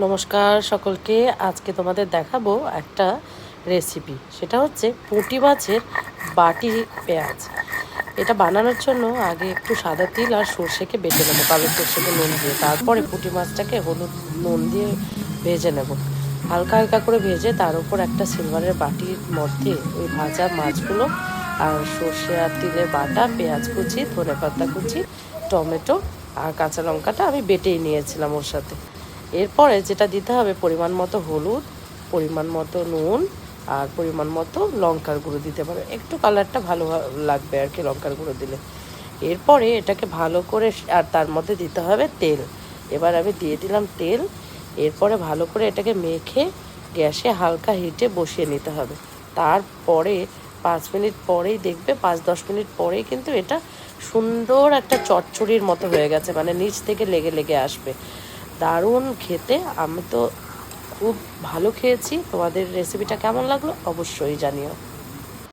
নমস্কার সকলকে। আজকে তোমাদের দেখাবো একটা রেসিপি, সেটা হচ্ছে পুঁটি মাছের বাটি পেঁয়াজ। এটা বানানোর জন্য আগে একটু সাদা তিল আর সর্ষেকে বেটে নেবো, কালো সর্ষেকে নুন দিয়ে। তারপরে পুঁটি মাছটাকে হলুদ নুন দিয়ে ভেজে নেব, হালকা হালকা করে ভেজে তার উপর একটা সিলভারের বাটির মধ্যে ওই ভাজা মাছগুলো আর সর্ষে আর তিলের বাটা, পেঁয়াজ কুচি, ধনেপাতা কুচি, টমেটো আর কাঁচা লঙ্কাটা আমি বেটেই নিয়েছিলাম ওর সাথে। এরপরে যেটা দিতে হবে, পরিমাণ মতো হলুদ, পরিমাণ মতো নুন আর পরিমাণ মতো লঙ্কার গুঁড়ো দিতে পারো, একটু কালারটা ভালো লাগবে আর কি লঙ্কার গুঁড়ো দিলে। এরপরে এটাকে ভালো করে, আর তার মধ্যে দিতে হবে তেল। এবার আমি দিয়ে দিলাম তেল। এরপরে ভালো করে এটাকে মেখে গ্যাসে হালকা হিটে বসিয়ে নিতে হবে। তারপরে 5 মিনিট পরেই দেখবে, 5-10 মিনিট পরেই কিন্তু এটা সুন্দর একটা চচ্চড়ির মতো হয়ে গেছে, মানে নিচ থেকে লেগে লেগে আসবে। দারুণ খেতে। আমি তো খুব ভালো খেয়েছি। তোমাদের রেসিপিটা কেমন লাগলো অবশ্যই জানিও।